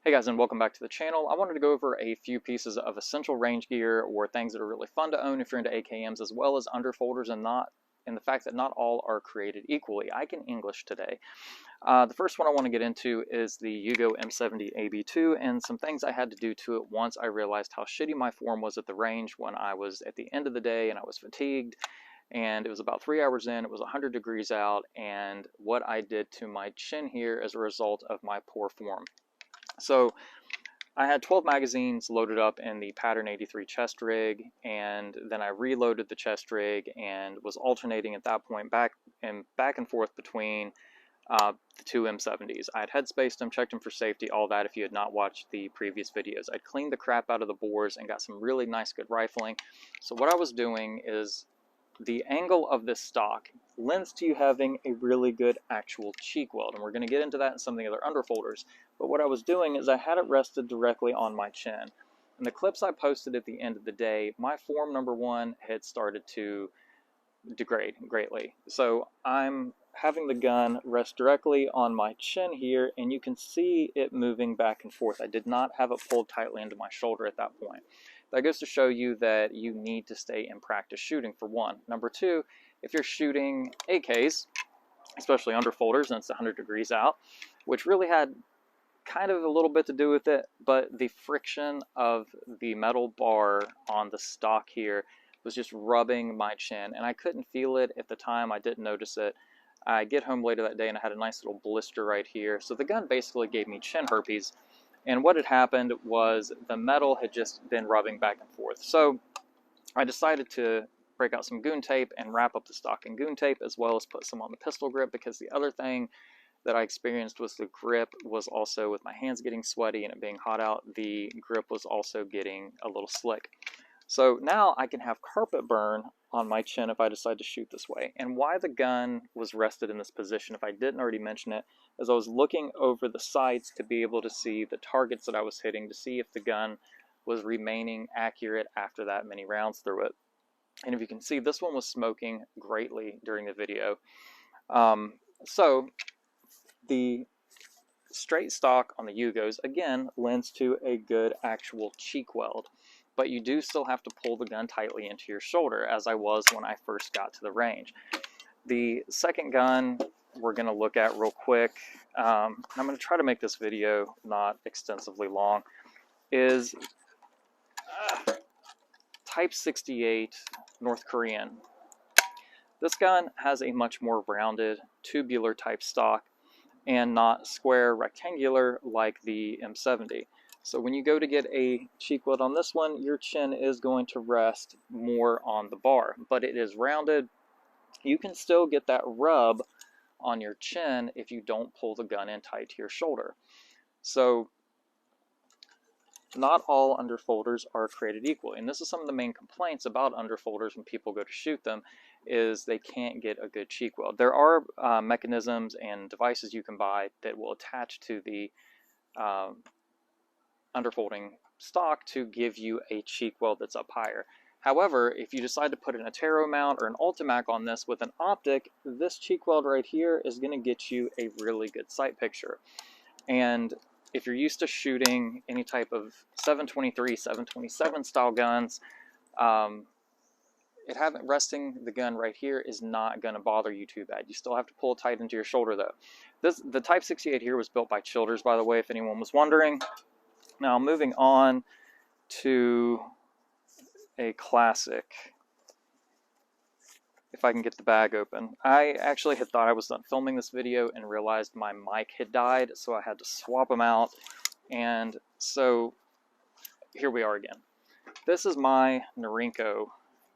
Hey guys, and welcome back to the channel. I wanted to go over a few pieces of essential range gear or things that are really fun to own if you're into AKMs, as well as underfolders, and the fact that not all are created equally. I can English today. The first one I want to get into is the Yugo m70ab2 and some things I had to do to it once I realized how shitty my form was at the range when I was at the end of the day and I was fatigued. And it was about 3 hours in, it was 100 degrees out, and what I did to my chin here as a result of my poor form. So I had 12 magazines loaded up in the Pattern 83 chest rig, and then I reloaded the chest rig and was alternating at that point back and forth between the two M70s. I had headspaced them, checked them for safety, all that if you had not watched the previous videos. I'd cleaned the crap out of the bores and got some really nice good rifling. So what I was doing is the angle of this stock lends to you having a really good actual cheek weld, and we're going to get into that in some of the other underfolders. But what I was doing is I had it rested directly on my chin. In the clips I posted at the end of the day, my form number one had started to degrade greatly. So I'm having the gun rest directly on my chin here, and you can see it moving back and forth. I did not have it pulled tightly into my shoulder at that point. That goes to show you that you need to stay in practice shooting, for one. Number two, if you're shooting AKs, especially underfolders, and it's 100 degrees out, which really had kind of a little bit to do with it, but the friction of the metal bar on the stock here was just rubbing my chin, and I couldn't feel it at the time. I didn't notice it. I get home later that day and I had a nice little blister right here. So the gun basically gave me chin herpes, and what had happened was the metal had just been rubbing back and forth. So I decided to break out some goon tape and wrap up the stock in goon tape, as well as put some on the pistol grip, because the other thing that I experienced was the grip was also, with my hands getting sweaty and it being hot out, the grip was also getting a little slick. So now I can have carpet burn on my chin if I decide to shoot this way. And why the gun was rested in this position, if I didn't already mention it, is I was looking over the sights to be able to see the targets that I was hitting, to see if the gun was remaining accurate after that many rounds through it. And if you can see, this one was smoking greatly during the video. So the straight stock on the Yugos, again, lends to a good actual cheek weld, but you do still have to pull the gun tightly into your shoulder, as I was when I first got to the range. The second gun we're going to look at real quick, I'm going to try to make this video not extensively long, is Type 68 North Korean. This gun has a much more rounded, tubular type stock, and not square rectangular like the M70. So when you go to get a cheek weld on this one, your chin is going to rest more on the bar, but it is rounded. You can still get that rub on your chin if you don't pull the gun in tight to your shoulder. So not all underfolders are created equally, and this is some of the main complaints about underfolders when people go to shoot them, is they can't get a good cheek weld. There are mechanisms and devices you can buy that will attach to the underfolding stock to give you a cheek weld that's up higher. However, if you decide to put an Atero mount or an Ultimac on this with an optic, this cheek weld right here is going to get you a really good sight picture. And if you're used to shooting any type of 723, 727 style guns, resting the gun right here is not going to bother you too bad. You still have to pull it tight into your shoulder though. The Type 68 here was built by Childers, by the way, if anyone was wondering. Now moving on to a classic. If I can get the bag open. I actually had thought I was done filming this video and realized my mic had died, so I had to swap them out. And so here we are again. This is my Norinco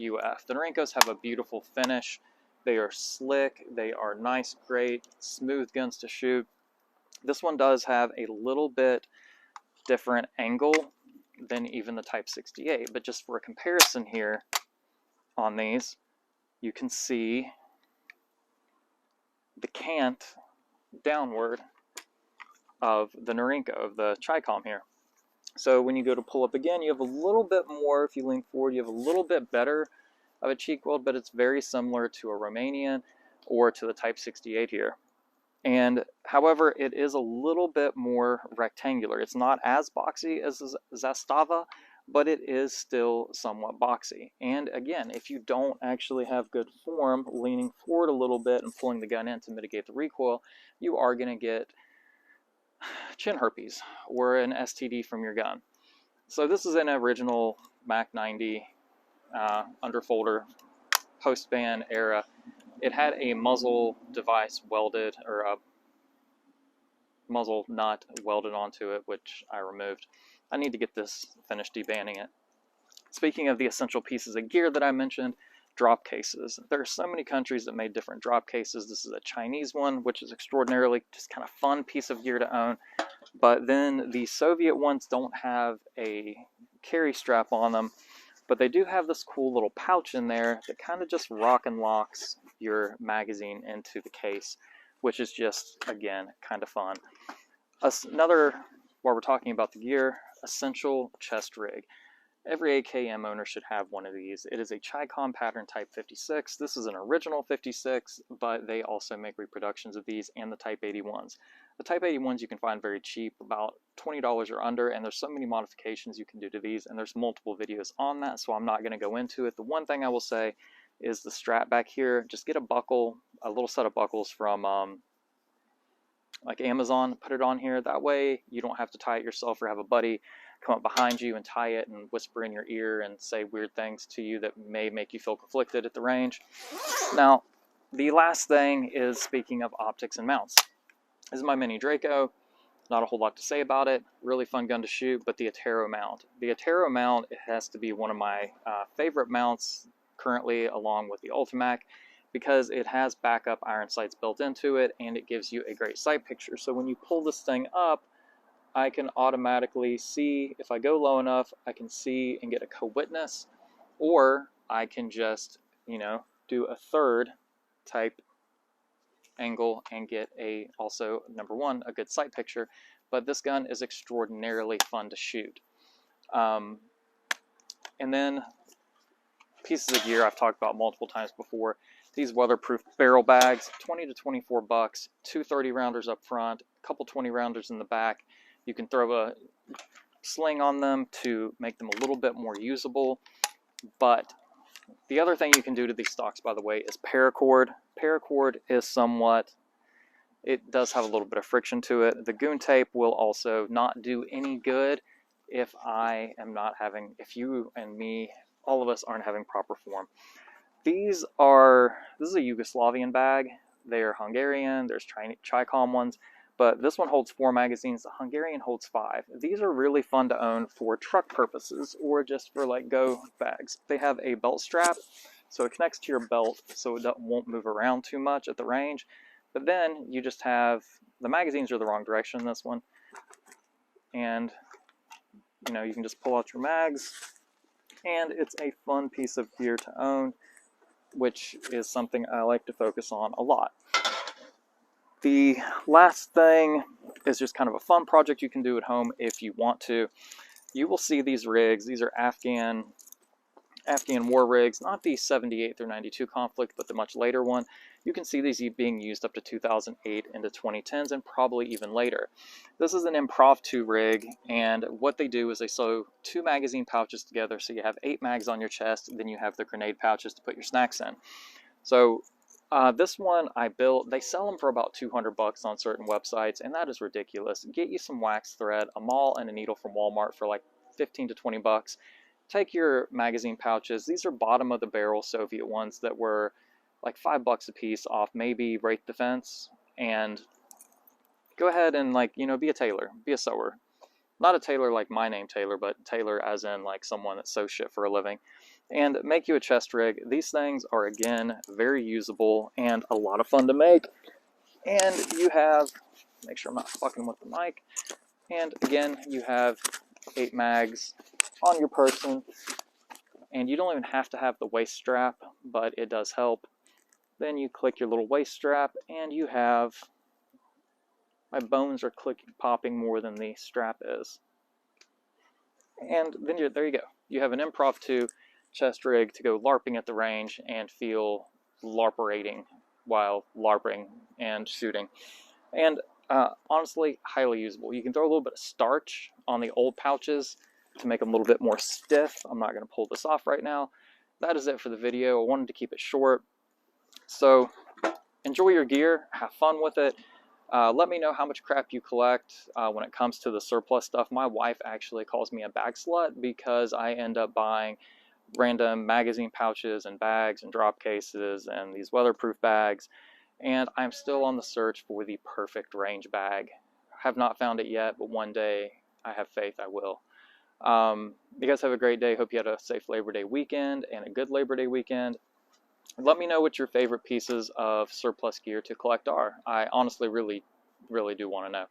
UF. The Norincos have a beautiful finish. They are slick, they are nice, great, smooth guns to shoot. This one does have a little bit different angle than even the Type 68, but just for a comparison here on these, you can see the cant downward of the Norinco, of the Chicom here. So when you go to pull up again, you have a little bit more, if you lean forward, you have a little bit better of a cheek weld, but it's very similar to a Romanian or to the Type 68 here. And however, it is a little bit more rectangular. It's not as boxy as Zastava, but it is still somewhat boxy. And again, if you don't actually have good form, leaning forward a little bit and pulling the gun in to mitigate the recoil, you are going to get chin herpes or an STD from your gun. So this is an original Mac 90 underfolder post-ban era. It had a muzzle device welded, or a muzzle nut welded onto it, which I removed. I need to get this finished debanning it. Speaking of the essential pieces of gear that I mentioned, drop cases. There are so many countries that made different drop cases. This is a Chinese one, which is extraordinarily just kind of fun piece of gear to own. But then the Soviet ones don't have a carry strap on them, but they do have this cool little pouch in there that kind of just rock and locks your magazine into the case, which is just, again, kind of fun. Another, while we're talking about the gear, essential chest rig. Every AKM owner should have one of these. It is a Chicom pattern type 56. This is an original 56, but they also make reproductions of these and the type 81s. The type 81s you can find very cheap, about $20 or under, and there's so many modifications you can do to these, and there's multiple videos on that, so I'm not going to go into it. The one thing I will say is the strap back here. Just get a buckle, a little set of buckles from like Amazon, put it on here. That way you don't have to tie it yourself or have a buddy come up behind you and tie it and whisper in your ear and say weird things to you that may make you feel conflicted at the range. Now, the last thing is, speaking of optics and mounts. This is my mini Draco. Not a whole lot to say about it. Really fun gun to shoot, but the Atero mount. The Atero mount, it has to be one of my favorite mounts currently, along with the Ultimac, because it has backup iron sights built into it, and it gives you a great sight picture. So when you pull this thing up, I can automatically see, if I go low enough, I can see and get a co-witness, or I can just, do a third type angle and get also, number one, a good sight picture. But this gun is extraordinarily fun to shoot. And then pieces of gear I've talked about multiple times before. These weatherproof barrel bags, 20 to 24 bucks, 2 30 rounders up front, a couple 20 rounders in the back. You can throw a sling on them to make them a little bit more usable. But the other thing you can do to these stocks, by the way, is paracord. Paracord is somewhat, it does have a little bit of friction to it. The goon tape will also not do any good if if you and me, all of us aren't having proper form. This is a Yugoslavian bag. They are Hungarian. There's Chicom ones, but this one holds 4 magazines. The Hungarian holds 5. These are really fun to own for truck purposes or just for like go bags. They have a belt strap, so it connects to your belt so it won't move around too much at the range. But then you just have, the magazines are the wrong direction in this one, and you can just pull out your mags, and it's a fun piece of gear to own, which is something I like to focus on a lot. The last thing is just kind of a fun project you can do at home if you want to. You will see these rigs. These are Afghan war rigs, not the 78 through 92 conflict, but the much later one. You can see these being used up to 2008 into 2010s and probably even later. This is an Improv 2 rig, and what they do is they sew 2 magazine pouches together, so you have 8 mags on your chest, then you have the grenade pouches to put your snacks in. So this one I built, they sell them for about 200 bucks on certain websites, and that is ridiculous. Get you some wax thread, a maul, and a needle from Walmart for like 15 to 20 bucks. Take your magazine pouches. These are bottom of the barrel Soviet ones that were like $5 a piece off maybe Wraith Defense, and go ahead and be a tailor, be a sewer. Not a tailor like my name Taylor, but tailor as in like someone that sews shit for a living. And make you a chest rig. These things are, again, very usable and a lot of fun to make. And you have, make sure I'm not fucking with the mic. And again, you have 8 mags on your person. And you don't even have to have the waist strap, but it does help. Then you click your little waist strap, and you have, my bones are popping more than the strap is. And then there you go. You have an Improv 2 chest rig to go LARPing at the range and feel LARPerating while LARPing and shooting. And honestly, highly usable. You can throw a little bit of starch on the old pouches to make them a little bit more stiff. I'm not going to pull this off right now. That is it for the video. I wanted to keep it short. So enjoy your gear, have fun with it. Let me know how much crap you collect when it comes to the surplus stuff. My wife actually calls me a bag slut because I end up buying random magazine pouches and bags and drop cases and these weatherproof bags, and I'm still on the search for the perfect range bag. Have not found it yet, but one day I have faith I will. You guys have a great day. Hope you had a safe Labor Day weekend and a good Labor Day weekend. Let me know what your favorite pieces of surplus gear to collect are. I honestly really do want to know.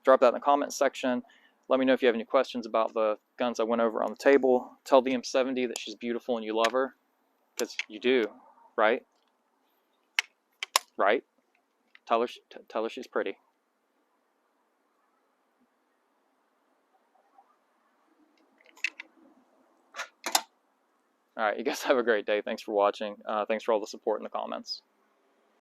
Drop that in the comments section. Let me know if you have any questions about the guns I went over on the table. Tell the M70 that she's beautiful and you love her, because you do, right? Right? Tell her she's pretty. All right, you guys have a great day. Thanks for watching. Thanks for all the support in the comments.